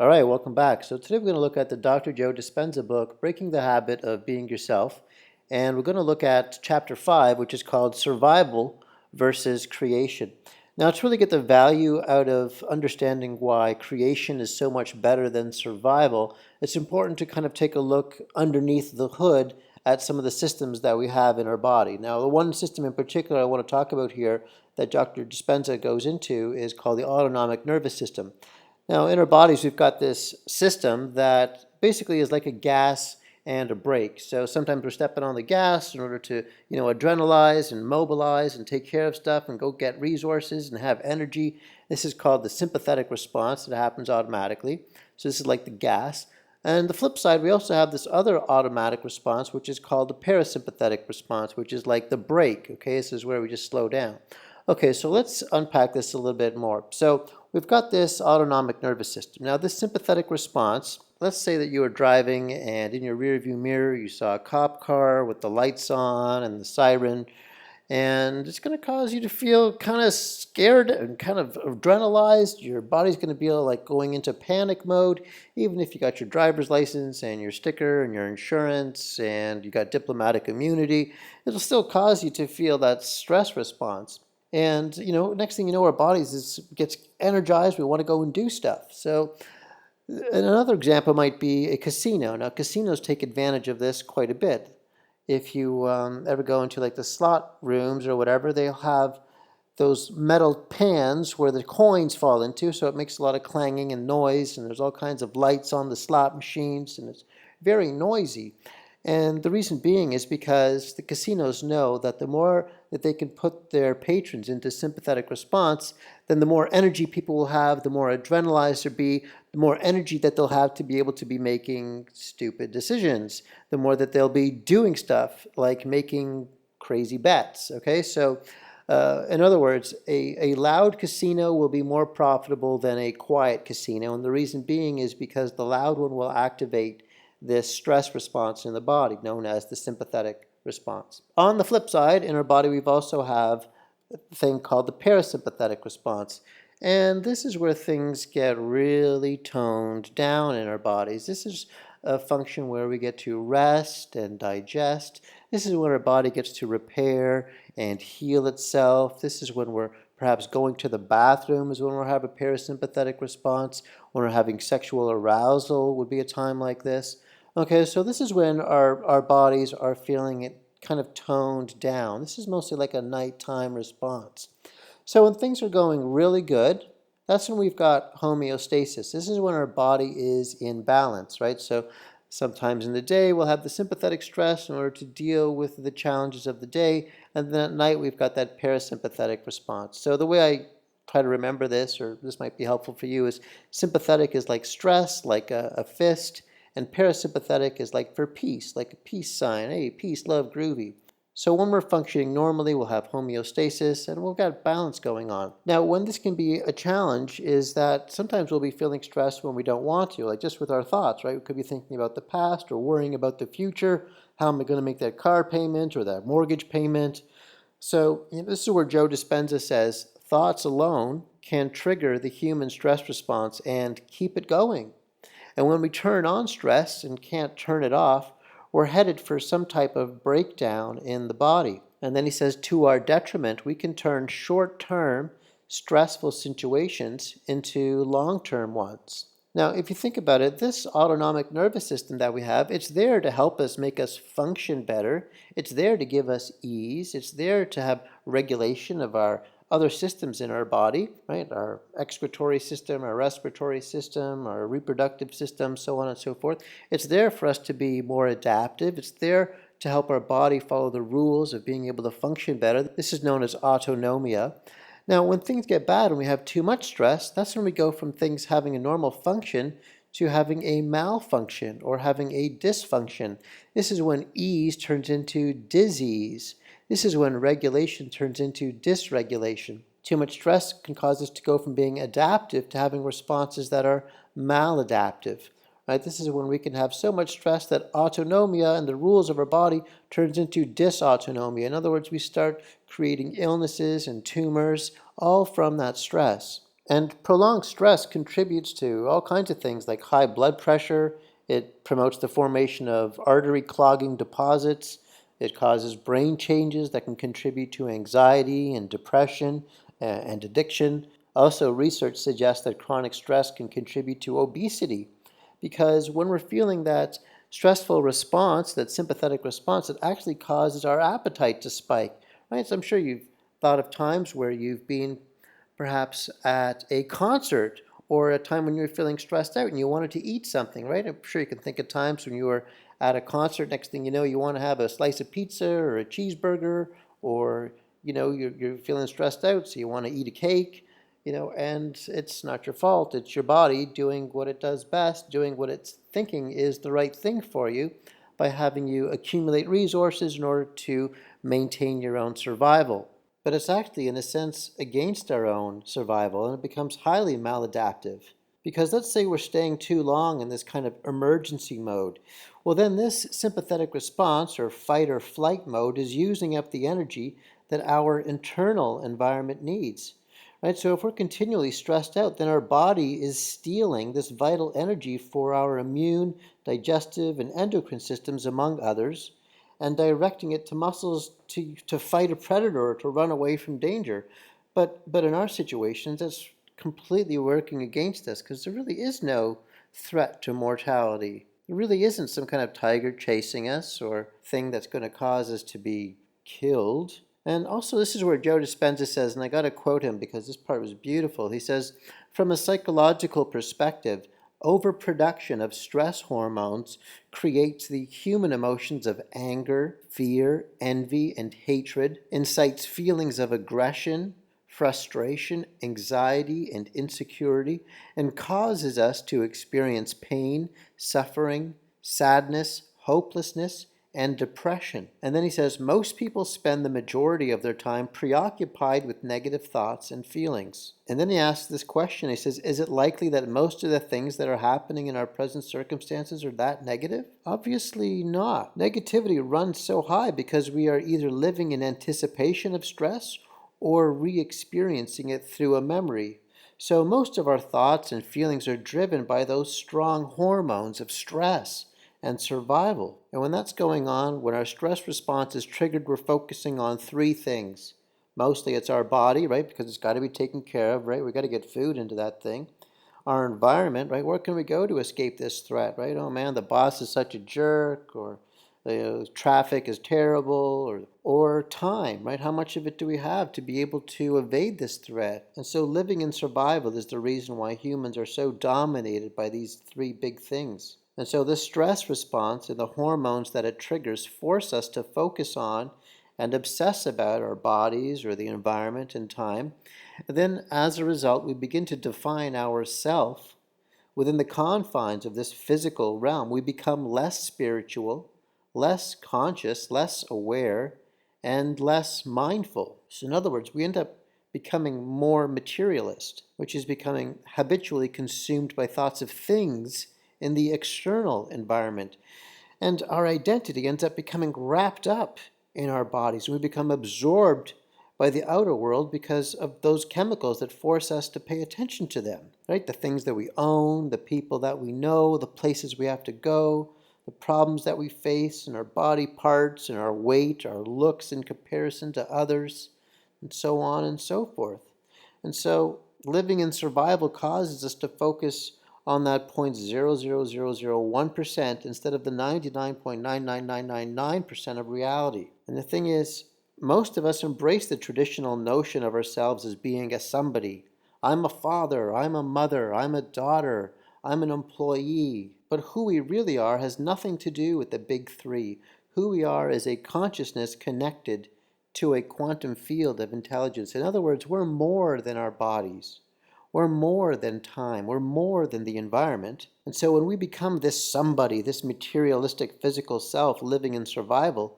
All right, welcome back. So today we're going to look at the Dr. Joe Dispenza book, Breaking the Habit of Being Yourself. And we're going to look at chapter 5, which is called Survival versus Creation. Now, to really get the value out of understanding why creation is so much better than survival, it's important to kind of take a look underneath the hood at some of the systems that we have in our body. Now, the one system in particular I want to talk about here that Dr. Dispenza goes into is called the autonomic nervous system. Now, in our bodies, we've got this system that basically is like a gas and a brake. So sometimes we're stepping on the gas in order to, adrenalize and mobilize and take care of stuff and go get resources and have energy. This is called the sympathetic response that happens automatically. So this is like the gas. And the flip side, we also have this other automatic response, which is called the parasympathetic response, which is like the brake. Okay, this is where we just slow down. Okay, so let's unpack this a little bit more. So we've got this autonomic nervous system. Now, this sympathetic response, let's say that you were driving and in your rearview mirror you saw a cop car with the lights on and the siren, and it's going to cause you to feel kind of scared and kind of adrenalized. Your body's going to be like going into panic mode, even if you got your driver's license and your sticker and your insurance and you got diplomatic immunity. It'll still cause you to feel that stress response. And, next thing you know, our bodies gets energized. We want to go and do stuff. So another example might be a casino. Now, casinos take advantage of this quite a bit. If you ever go into like the slot rooms or whatever, they'll have those metal pans where the coins fall into, so it makes a lot of clanging and noise, and there's all kinds of lights on the slot machines, and it's very noisy. And the reason being is because the casinos know that the more that they can put their patrons into sympathetic response, then the more energy people will have, the more adrenalized they'll be, the more energy that they'll have to be able to be making stupid decisions, the more that they'll be doing stuff like making crazy bets. Okay, so in other words, a loud casino will be more profitable than a quiet casino, and the reason being is because the loud one will activate this stress response in the body, known as the sympathetic response. On the flip side, in our body, we've also have a thing called the parasympathetic response. And this is where things get really toned down in our bodies. This is a function where we get to rest and digest. This is when our body gets to repair and heal itself. This is when we're perhaps going to the bathroom is when we'll have a parasympathetic response. When we're having sexual arousal would be a time like this. Okay, so this is when our bodies are feeling it kind of toned down. This is mostly like a nighttime response. So when things are going really good, that's when we've got homeostasis. This is when our body is in balance, right? So sometimes in the day we'll have the sympathetic stress in order to deal with the challenges of the day, and then at night we've got that parasympathetic response. So the way I try to remember this, or this might be helpful for you, is sympathetic is like stress, like a fist, and parasympathetic is like for peace, like a peace sign. Hey, peace, love, groovy. So when we're functioning normally, we'll have homeostasis and we've got balance going on. Now, when this can be a challenge is that sometimes we'll be feeling stressed when we don't want to, like just with our thoughts, right? We could be thinking about the past or worrying about the future. How am I going to make that car payment or that mortgage payment? So this is where Joe Dispenza says, thoughts alone can trigger the human stress response and keep it going. And when we turn on stress and can't turn it off, we're headed for some type of breakdown in the body. And then he says, to our detriment, we can turn short-term stressful situations into long-term ones. Now, if you think about it, this autonomic nervous system that we have, it's there to help us make us function better. It's there to give us ease. It's there to have regulation of our other systems in our body, right? Our excretory system, our respiratory system, our reproductive system, so on and so forth. It's there for us to be more adaptive. It's there to help our body follow the rules of being able to function better. This is known as autonomia. Now, when things get bad and we have too much stress, that's when we go from things having a normal function to having a malfunction or having a dysfunction. This is when ease turns into disease. This is when regulation turns into dysregulation. Too much stress can cause us to go from being adaptive to having responses that are maladaptive. Right? This is when we can have so much stress that autonomia and the rules of our body turns into dysautonomia. In other words, we start creating illnesses and tumors all from that stress. And prolonged stress contributes to all kinds of things like high blood pressure. It promotes the formation of artery clogging deposits. It causes brain changes that can contribute to anxiety and depression and addiction. Also, research suggests that chronic stress can contribute to obesity because when we're feeling that stressful response, that sympathetic response, it actually causes our appetite to spike, right? So I'm sure you've thought of times where you've been perhaps at a concert or a time when you're feeling stressed out and you wanted to eat something, right? I'm sure you can think of times when you were at a concert, next thing you know, you want to have a slice of pizza or a cheeseburger, or, you're feeling stressed out, so you want to eat a cake, and it's not your fault. It's your body doing what it does best, doing what it's thinking is the right thing for you by having you accumulate resources in order to maintain your own survival. But it's actually, in a sense, against our own survival, and it becomes highly maladaptive. Because let's say we're staying too long in this kind of emergency mode. Well, then this sympathetic response, or fight or flight mode, is using up the energy that our internal environment needs. Right? So if we're continually stressed out, then our body is stealing this vital energy for our immune, digestive, and endocrine systems, among others, and directing it to muscles to fight a predator or to run away from danger. But in our situations, that's completely working against us because there really is no threat to mortality. There really isn't some kind of tiger chasing us or thing that's going to cause us to be killed. And also, this is where Joe Dispenza says, and I got to quote him because this part was beautiful. He says, from a psychological perspective, overproduction of stress hormones creates the human emotions of anger, fear, envy, and hatred, incites feelings of aggression, frustration, anxiety, and insecurity, and causes us to experience pain, suffering, sadness, hopelessness, and depression. And then he says, most people spend the majority of their time preoccupied with negative thoughts and feelings. And then he asks this question, he says, is it likely that most of the things that are happening in our present circumstances are that negative? Obviously not. Negativity runs so high because we are either living in anticipation of stress or re-experiencing it through a memory. So most of our thoughts and feelings are driven by those strong hormones of stress and survival. And when that's going on, when our stress response is triggered, we're focusing on three things. Mostly it's our body, right? Because it's got to be taken care of, right? We've got to get food into that thing. Our environment, right? Where can we go to escape this threat, right? Oh man, the boss is such a jerk, or traffic is terrible, or time, right? How much of it do we have to be able to evade this threat? And so living in survival is the reason why humans are so dominated by these three big things. And so this stress response and the hormones that it triggers force us to focus on and obsess about our bodies or the environment and time. And then as a result, we begin to define ourself within the confines of this physical realm. We become less spiritual, less conscious, less aware, and less mindful. So in other words, we end up becoming more materialist, which is becoming habitually consumed by thoughts of things in the external environment. And our identity ends up becoming wrapped up in our bodies. We become absorbed by the outer world because of those chemicals that force us to pay attention to them, right? The things that we own, the people that we know, the places we have to go, the problems that we face and our body parts and our weight, our looks in comparison to others, and so on and so forth. And so living in survival causes us to focus on that 0.00001% instead of the 99.99999% of reality. And the thing is, most of us embrace the traditional notion of ourselves as being a somebody. I'm a father, I'm a mother, I'm a daughter, I'm an employee. But who we really are has nothing to do with the big three. Who we are is a consciousness connected to a quantum field of intelligence. In other words, we're more than our bodies. We're more than time. We're more than the environment. And so when we become this somebody, this materialistic physical self living in survival,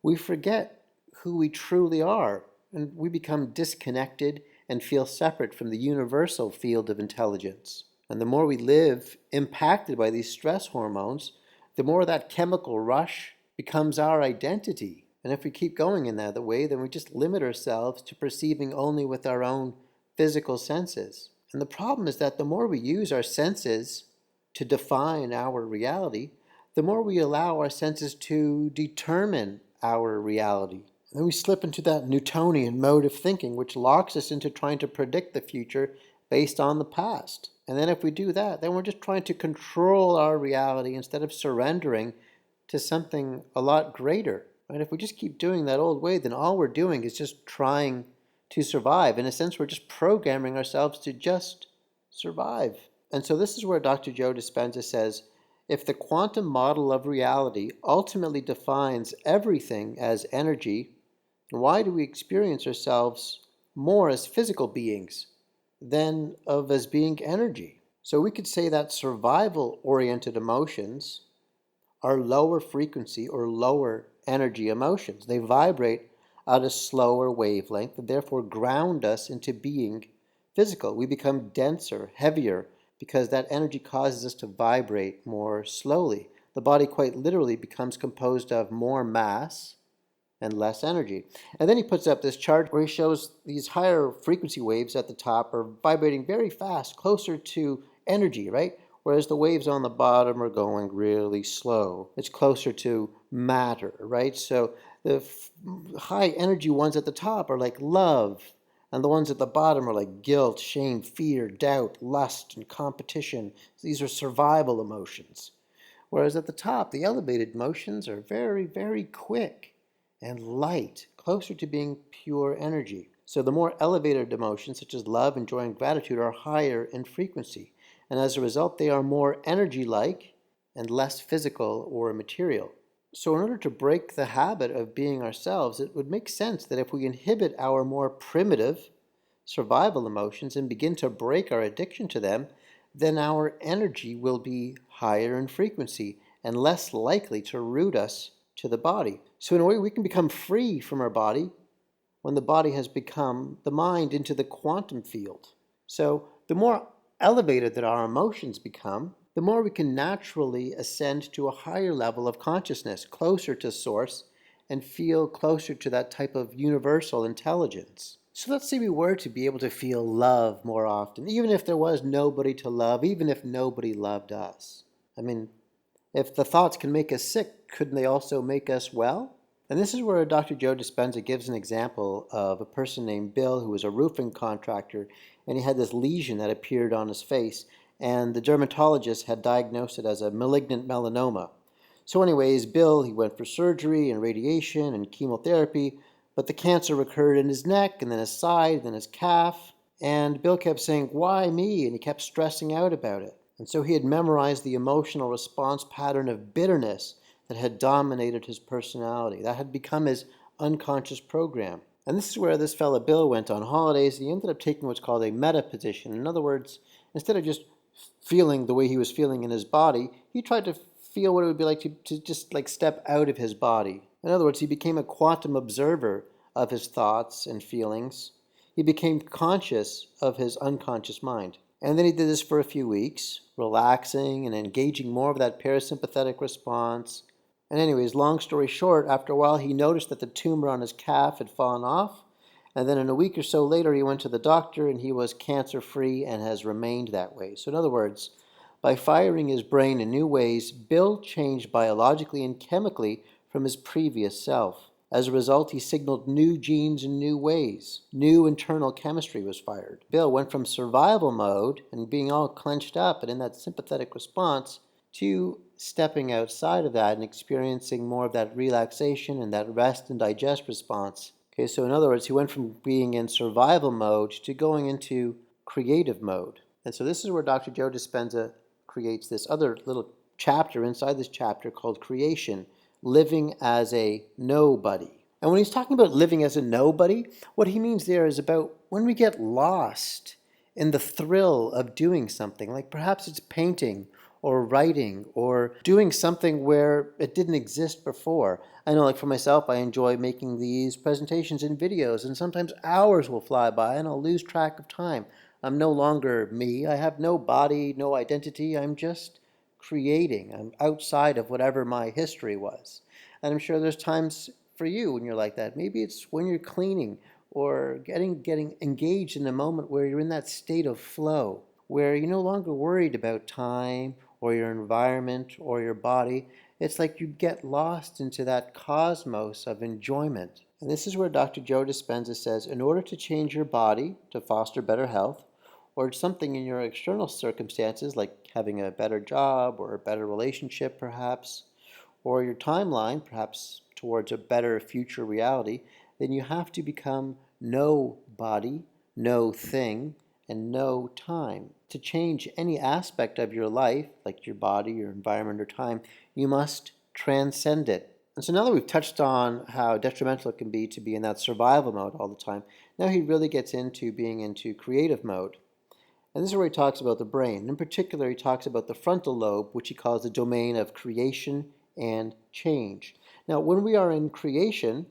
we forget who we truly are, and we become disconnected and feel separate from the universal field of intelligence. And the more we live impacted by these stress hormones, the more that chemical rush becomes our identity. And if we keep going in that way, then we just limit ourselves to perceiving only with our own physical senses. And the problem is that the more we use our senses to define our reality, the more we allow our senses to determine our reality. And then we slip into that Newtonian mode of thinking, which locks us into trying to predict the future based on the past. And then if we do that, then we're just trying to control our reality instead of surrendering to something a lot greater. Right? If we just keep doing that old way, then all we're doing is just trying to survive. In a sense, we're just programming ourselves to just survive. And so this is where Dr. Joe Dispenza says, if the quantum model of reality ultimately defines everything as energy, why do we experience ourselves more as physical beings than as being energy? So we could say that survival-oriented emotions are lower frequency or lower energy emotions. They vibrate at a slower wavelength and therefore ground us into being physical. We become denser, heavier, because that energy causes us to vibrate more slowly. The body quite literally becomes composed of more mass and less energy. And then he puts up this chart where he shows these higher frequency waves at the top are vibrating very fast, closer to energy, right? Whereas the waves on the bottom are going really slow. It's closer to matter, right? So the high energy ones at the top are like love, and the ones at the bottom are like guilt, shame, fear, doubt, lust, and competition. These are survival emotions. Whereas at the top, the elevated emotions are very, very quick and light, closer to being pure energy. So the more elevated emotions, such as love and joy and gratitude, are higher in frequency. And as a result, they are more energy-like and less physical or material. So in order to break the habit of being ourselves, it would make sense that if we inhibit our more primitive survival emotions and begin to break our addiction to them, then our energy will be higher in frequency and less likely to root us to the body. So in a way, we can become free from our body when the body has become the mind into the quantum field. So the more elevated that our emotions become, the more we can naturally ascend to a higher level of consciousness, closer to source, and feel closer to that type of universal intelligence. So let's say we were to be able to feel love more often, even if there was nobody to love, even if nobody loved us. I mean, if the thoughts can make us sick, couldn't they also make us well? And this is where Dr. Joe Dispenza gives an example of a person named Bill who was a roofing contractor, and he had this lesion that appeared on his face, and the dermatologist had diagnosed it as a malignant melanoma. So anyways, Bill, he went for surgery and radiation and chemotherapy, but the cancer recurred in his neck and then his side and then his calf, and Bill kept saying, "Why me?" and he kept stressing out about it. And so he had memorized the emotional response pattern of bitterness that had dominated his personality. That had become his unconscious program. And this is where this fellow Bill went on holidays. He ended up taking what's called a meta position. In other words, instead of just feeling the way he was feeling in his body, he tried to feel what it would be like to just like step out of his body. In other words, he became a quantum observer of his thoughts and feelings. He became conscious of his unconscious mind. And then he did this for a few weeks, relaxing and engaging more of that parasympathetic response. And anyways, long story short, after a while he noticed that the tumor on his calf had fallen off. And then in a week or so later, he went to the doctor and he was cancer-free and has remained that way. So in other words, by firing his brain in new ways, Bill changed biologically and chemically from his previous self. As a result, he signaled new genes in new ways. New internal chemistry was fired. Bill went from survival mode and being all clenched up and in that sympathetic response to stepping outside of that and experiencing more of that relaxation and that rest and digest response. Okay, so in other words, he went from being in survival mode to going into creative mode. And so this is where Dr. Joe Dispenza creates this other little chapter inside this chapter called Creation, living as a nobody. And when he's talking about living as a nobody, what he means there is about when we get lost in the thrill of doing something, like perhaps it's painting or writing or doing something where it didn't exist before. I know, like for myself, I enjoy making these presentations and videos, and sometimes hours will fly by and I'll lose track of time. I'm no longer me. I have no body, no identity. I'm just creating. I'm outside of whatever my history was. And I'm sure there's times for you when you're like that. Maybe it's when you're cleaning, or getting engaged in a moment where you're in that state of flow, where you're no longer worried about time or your environment or your body. It's like you get lost into that cosmos of enjoyment. And this is where Dr. Joe Dispenza says, in order to change your body to foster better health, or something in your external circumstances, like having a better job or a better relationship perhaps, or your timeline, perhaps towards a better future reality, then you have to become no body, no thing, and no time. To change any aspect of your life, like your body, your environment, or time, you must transcend it. And so now that we've touched on how detrimental it can be to be in that survival mode all the time, now he really gets into being into creative mode. And this is where he talks about the brain. In particular, he talks about the frontal lobe, which he calls the domain of creation and change. Now, when we are in creation,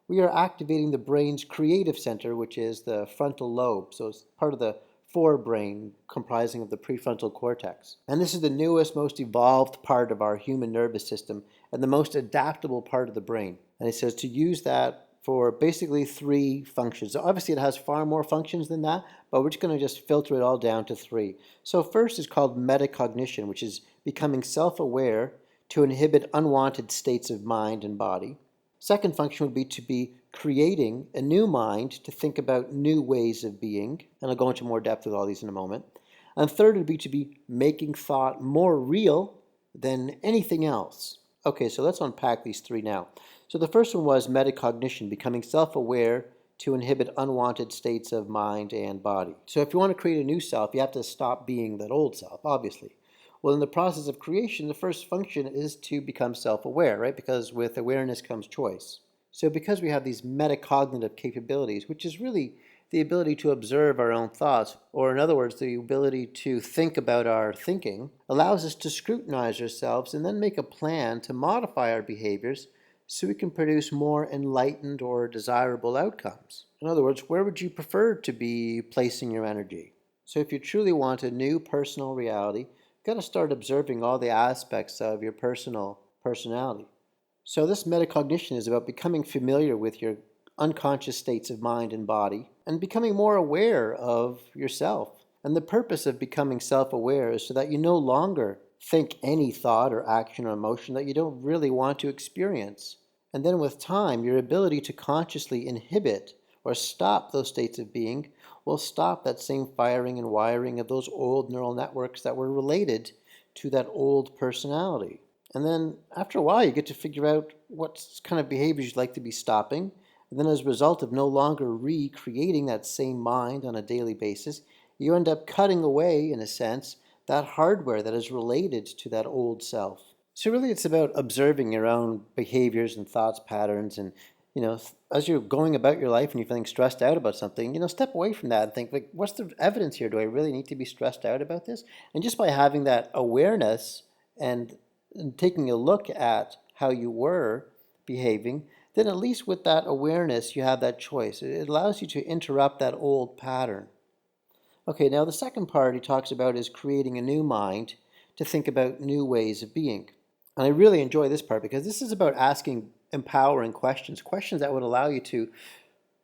we are activating the brain's creative center, which is the frontal lobe. So it's part of the forebrain comprising of the prefrontal cortex. And this is the newest, most evolved part of our human nervous system and the most adaptable part of the brain. And he says to use that for basically 3 functions. So obviously it has far more functions than that, but we're just going to just filter it all down to 3. So first is called metacognition, which is becoming self-aware to inhibit unwanted states of mind and body. Second function would be to be creating a new mind to think about new ways of being, and I'll go into more depth with all these in a moment. And third would be to be making thought more real than anything else. Okay, so let's unpack these 3 now. So the first one was metacognition, becoming self-aware to inhibit unwanted states of mind and body. So if you want to create a new self, you have to stop being that old self, obviously. Well, in the process of creation, the first function is to become self-aware, right? Because with awareness comes choice. So because we have these metacognitive capabilities, which is really the ability to observe our own thoughts, or in other words, the ability to think about our thinking, allows us to scrutinize ourselves and then make a plan to modify our behaviors so we can produce more enlightened or desirable outcomes. In other words, where would you prefer to be placing your energy? So if you truly want a new personal reality, you've got to start observing all the aspects of your personality. So this metacognition is about becoming familiar with your unconscious states of mind and body and becoming more aware of yourself. And the purpose of becoming self-aware is so that you no longer think any thought or action or emotion that you don't really want to experience. And then with time, your ability to consciously inhibit or stop those states of being will stop that same firing and wiring of those old neural networks that were related to that old personality. And then after a while, you get to figure out what kind of behaviors you'd like to be stopping. And then as a result of no longer recreating that same mind on a daily basis, you end up cutting away, in a sense, that hardware that is related to that old self. So really it's about observing your own behaviors and thoughts patterns, and as you're going about your life and you're feeling stressed out about something, step away from that and think, like, what's the evidence here? Do I really need to be stressed out about this? And just by having that awareness and taking a look at how you were behaving, then at least with that awareness you have that choice. It allows you to interrupt that old pattern. Okay, now the second part he talks about is creating a new mind to think about new ways of being. And I really enjoy this part because this is about asking empowering questions, questions that would allow you to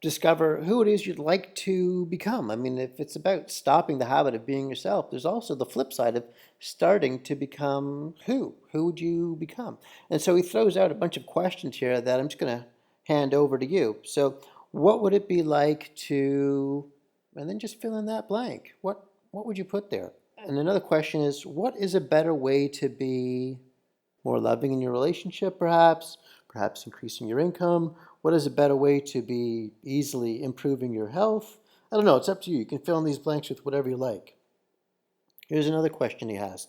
discover who it is you'd like to become. I mean, if it's about stopping the habit of being yourself, there's also the flip side of starting to become who. Who would you become? And so he throws out a bunch of questions here that I'm just going to hand over to you. So what would it be like to, and then just fill in that blank. What would you put there? And another question is, what is a better way to be more loving in your relationship, perhaps increasing your income? What is a better way to be easily improving your health? I don't know, it's up to you. You can fill in these blanks with whatever you like. Here's another question he has.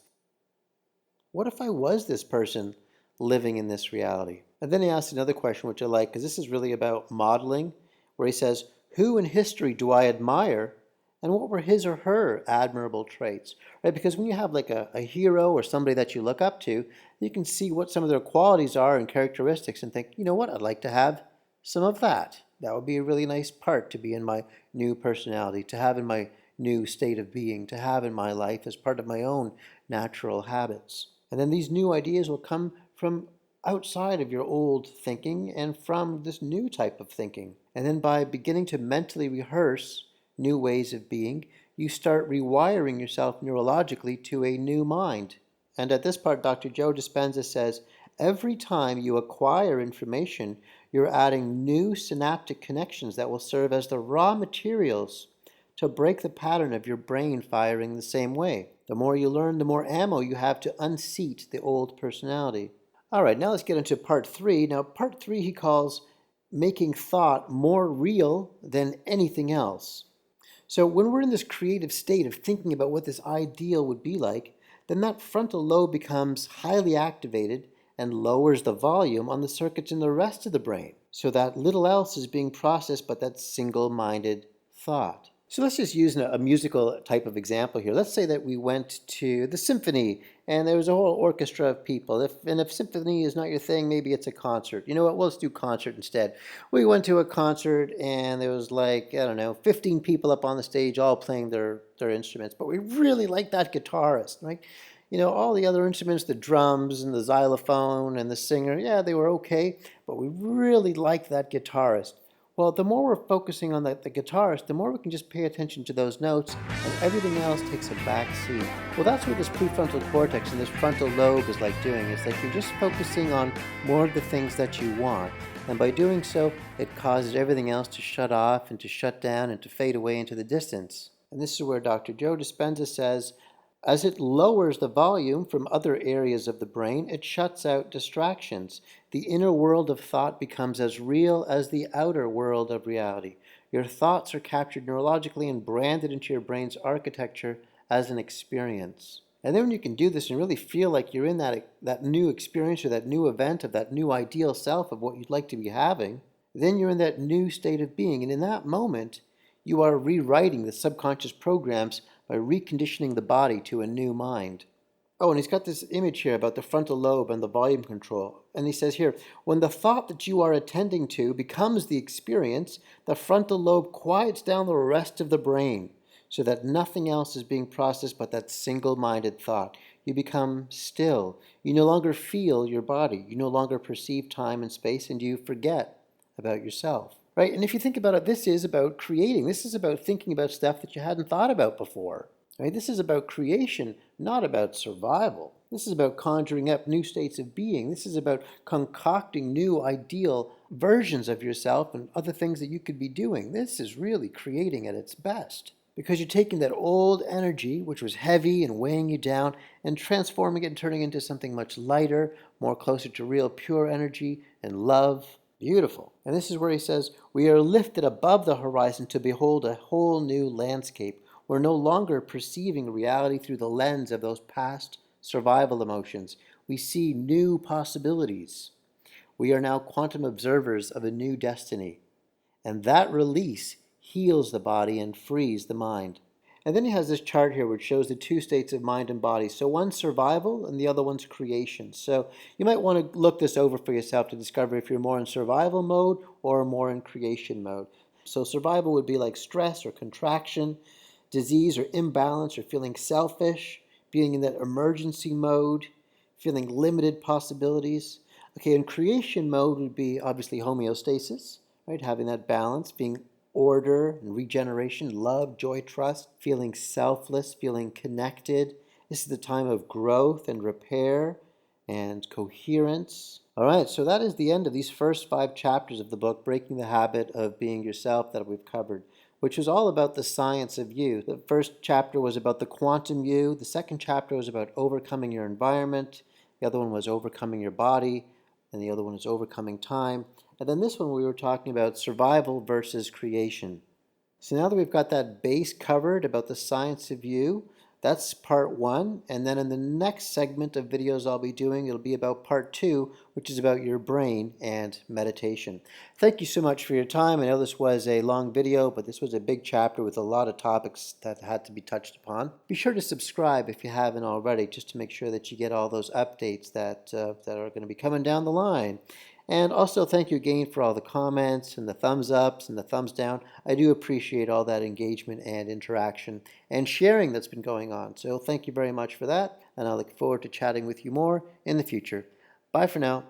What if I was this person living in this reality? And then he asks another question, which I like, because this is really about modeling, where he says, who in history do I admire, and what were his or her admirable traits? Right? Because when you have like a hero or somebody that you look up to, you can see what some of their qualities are and characteristics and think, you know what, I'd like to have some of that. That would be a really nice part to be in my new personality, to have in my new state of being, to have in my life as part of my own natural habits. And then these new ideas will come from outside of your old thinking and from this new type of thinking. And then by beginning to mentally rehearse new ways of being, you start rewiring yourself neurologically to a new mind. And at this part, Dr. Joe Dispenza says, every time you acquire information, you're adding new synaptic connections that will serve as the raw materials to break the pattern of your brain firing the same way. The more you learn, the more ammo you have to unseat the old personality. All right, now let's get into part 3. Now, part 3 he calls making thought more real than anything else. So when we're in this creative state of thinking about what this ideal would be like, then that frontal lobe becomes highly activated and lowers the volume on the circuits in the rest of the brain, so that little else is being processed but that single-minded thought. So let's just use a musical type of example here. Let's say that we went to the symphony and there was a whole orchestra of people. If symphony is not your thing, maybe it's a concert. You know what? Well, let's do concert instead. We went to a concert and there was like, I don't know, 15 people up on the stage all playing their instruments. But we really liked that guitarist, right? You know, all the other instruments, the drums and the xylophone and the singer, yeah, they were okay. But we really liked that guitarist. Well, the more we're focusing on the guitarist, the more we can just pay attention to those notes, and everything else takes a back seat. Well, that's what this prefrontal cortex and this frontal lobe is like doing. It's like you're just focusing on more of the things that you want. And by doing so, it causes everything else to shut off and to shut down and to fade away into the distance. And this is where Dr. Joe Dispenza says, as it lowers the volume from other areas of the brain, it shuts out distractions. The inner world of thought becomes as real as the outer world of reality. Your thoughts are captured neurologically and branded into your brain's architecture as an experience. And then when you can do this and really feel like you're in that new experience or that new event of that new ideal self of what you'd like to be having, then you're in that new state of being. And in that moment, you are rewriting the subconscious programs by reconditioning the body to a new mind. Oh, and he's got this image here about the frontal lobe and the volume control. And he says here, when the thought that you are attending to becomes the experience, the frontal lobe quiets down the rest of the brain so that nothing else is being processed but that single-minded thought. You become still. You no longer feel your body. You no longer perceive time and space, and you forget about yourself. Right? And if you think about it, this is about creating. This is about thinking about stuff that you hadn't thought about before. Right? This is about creation, not about survival. This is about conjuring up new states of being. This is about concocting new ideal versions of yourself and other things that you could be doing. This is really creating at its best. Because you're taking that old energy, which was heavy and weighing you down, and transforming it and turning it into something much lighter, more closer to real pure energy and love. Beautiful. And this is where he says, we are lifted above the horizon to behold a whole new landscape. We're no longer perceiving reality through the lens of those past survival emotions. We see new possibilities. We are now quantum observers of a new destiny. And that release heals the body and frees the mind. And then he has this chart here which shows the two states of mind and body. So one's survival and the other one's creation. So you might want to look this over for yourself to discover if you're more in survival mode or more in creation mode. So survival would be like stress or contraction, disease or imbalance or feeling selfish, being in that emergency mode, feeling limited possibilities. Okay, and creation mode would be obviously homeostasis, right? Having that balance, being order and regeneration, love, joy, trust, feeling selfless, feeling connected. This is the time of growth and repair and coherence. All right, so that is the end of these first 5 chapters of the book, Breaking the Habit of Being Yourself, that we've covered, which was all about the science of you. The first chapter was about the quantum you. The second chapter was about overcoming your environment. The other one was overcoming your body. And the other one is overcoming time. And then this one we were talking about survival versus creation. So now that we've got that base covered about the science of you, that's part 1. And then in the next segment of videos I'll be doing, it'll be about part 2, which is about your brain and meditation. Thank you so much for your time. I know this was a long video, but this was a big chapter with a lot of topics that had to be touched upon. Be sure to subscribe if you haven't already, just to make sure that you get all those updates that are going to be coming down the line. And also thank you again for all the comments and the thumbs ups and the thumbs down. I do appreciate all that engagement and interaction and sharing that's been going on. So thank you very much for that, and I look forward to chatting with you more in the future. Bye for now.